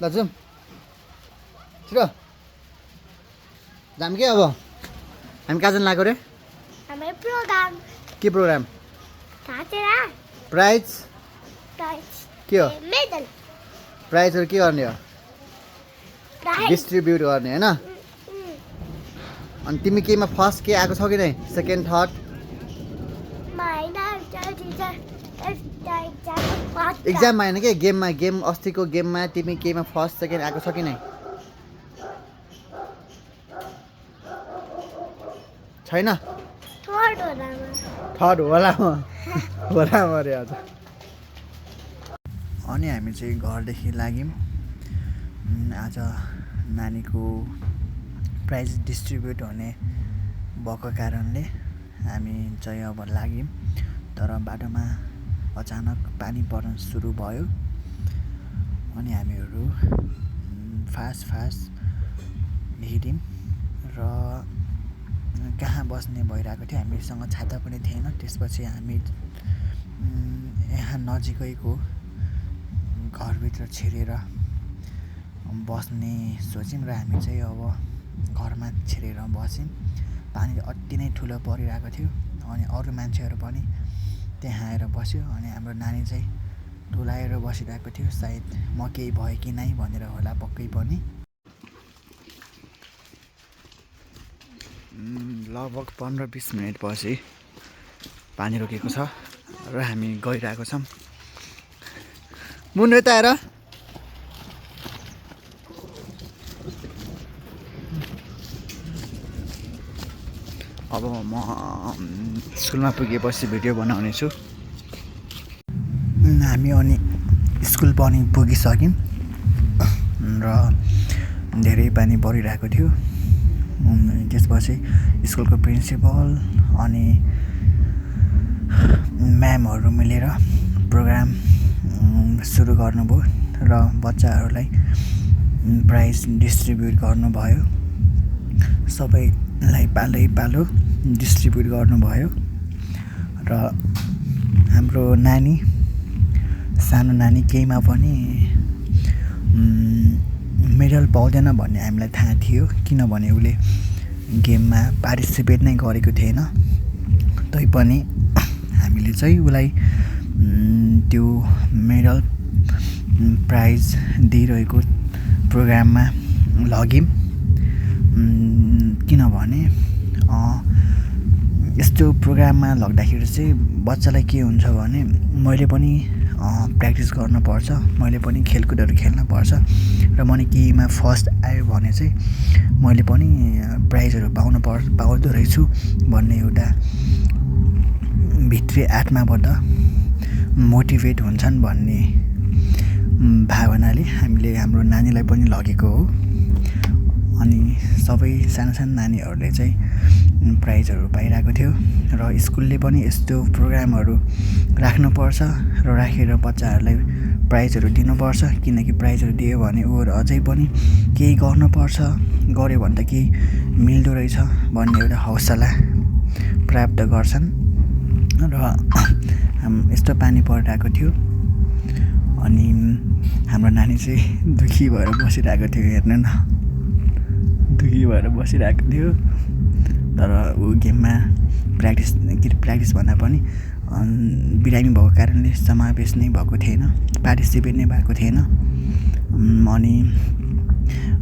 ल जाउँ छिटो जाम के अब हामी कहाँ जानु लाग्यो रे हाम्रो प्रोग्राम के प्रोग्राम थाहा प्राइज प्राइज के हो मेडल प्राइजहरू के गर्ने हो प्राइज डिस्ट्रिब्युट गर्ने होइन अनि तिमी केमा फर्स्ट के आएको छौ कि नै सेकेन्ड थर्ड एक्जाममा होइन के गेममा गेम अस्तिको गेममा तिमी केमा फर्स्ट सेकेन्ड आएको छ कि नै छैन थर्ड होला होला अरे आज अनि हामी चाहिँ घरदेखि लाग्यौँ आज नानीको प्राइज डिस्ट्रिब्युट हुने भएको कारणले हामी चाहिँ अब लाग्यौँ तर बाटोमा अचानक पानी पर्न सुरु भयो अनि हामीहरू फास्ट हिँड्यौँ र कहाँ बस्ने भइरहेको थियो हामीसँग छाता पनि थिएन त्यसपछि हामी यहाँ नजिकैको घरभित्र छिरेर बस्ने सोच्यौँ र हामी चाहिँ अब घरमा छिरेर बस्यौँ पानी अति नै ठुलो परिरहेको थियो अनि अरू मान्छेहरू पनि त्यहाँ आएर बस्यो अनि हाम्रो नानी चाहिँ टोलाएर बसिरहेको थियो सायद म केही भयो कि नै भनेर होला पक्कै पनि लगभग 15-20 मिनटपछि पानी रोकेको छ र हामी गइरहेको छौँ मुन्नु यता आएर अब म स्कुलमा पुगेपछि भिडियो बनाउने छु हामी अनि स्कुल पनि पुगिसक्यौँ र धेरै पानी परिरहेको थियो त्यसपछि स्कुलको प्रिन्सिपल अनि म्यामहरू मिलेर प्रोग्राम सुरु गर्नुभयो र बच्चाहरूलाई प्राइज डिस्ट्रिब्युट गर्नुभयो सबैलाई पालो डिस्ट्रिब्युट गर्नुभयो र हाम्रो नानी सानो नानी केहीमा पनि मेडल पाउँदैन भन्ने हामीलाई थाहा थियो किनभने उसले गेममा पार्टिसिपेट नै गरेको थिएन तैपनि हामीले चाहिँ उसलाई त्यो मेडल प्राइज दिइरहेको प्रोग्राममा लग्यौँ किनभने यस्तो प्रोग्राममा लग्दाखेरि चाहिँ बच्चालाई के हुन्छ भने मैले पनि प्र्याक्टिस गर्नुपर्छ मैले पनि खेलकुदहरू खेल्नुपर्छ र मैले केहीमा फर्स्ट आयो भने चाहिँ मैले पनि प्राइजहरू पाउँदो रहेछु भन्ने एउटा भित्री आत्माबाट मोटिभेट हुन्छन् भन्ने भावनाले हामीले हाम्रो नानीलाई पनि लगेको हो अनि सबै सानो नानीहरूले चाहिँ प्राइजहरू पाइरहेको थियो र स्कुलले पनि यस्तो प्रोग्रामहरू राख्नुपर्छ र राखेर बच्चाहरूलाई प्राइजहरू दिनुपर्छ किनकि प्राइजहरू दियो भने उनीहरू अझै पनि केही गर्नुपर्छ गऱ्यो भने त केही मिल्दो रहेछ भन्ने एउटा हौसला प्राप्त गर्छन् र यस्तो पानी परिरहेको थियो अनि हाम्रो नानी चाहिँ दुःखी भएर बसिरहेको थियो हेर्नु न दुःखी भएर बसिरहेको थियो तर ऊ गेममा प्र्याक्टिस भन्दा पनि बिरामी भएको कारणले समावेश नै भएको थिएन पार्टिसिपेट नै भएको थिएन अनि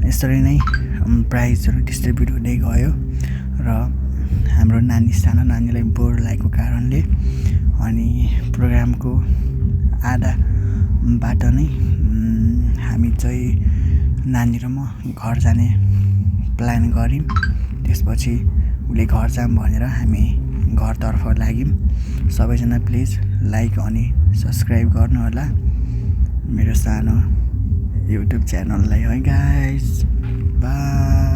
यसरी नै प्राइजहरू डिस्ट्रिब्युट हुँदै गयो र हाम्रो सानो नानीलाई बोर लागेको कारणले अनि प्रोग्रामको आधा बाटो नै हामी चाहिँ नानी र म घर जाने प्लान गऱ्यौँ त्यसपछि उसले घर जाऊँ भनेर हामी घरतर्फ लाग्यौँ सबैजना प्लिज लाइक अनि सब्सक्राइब गर्नुहोला मेरो सानो युट्युब च्यानललाई है गाइज बाई।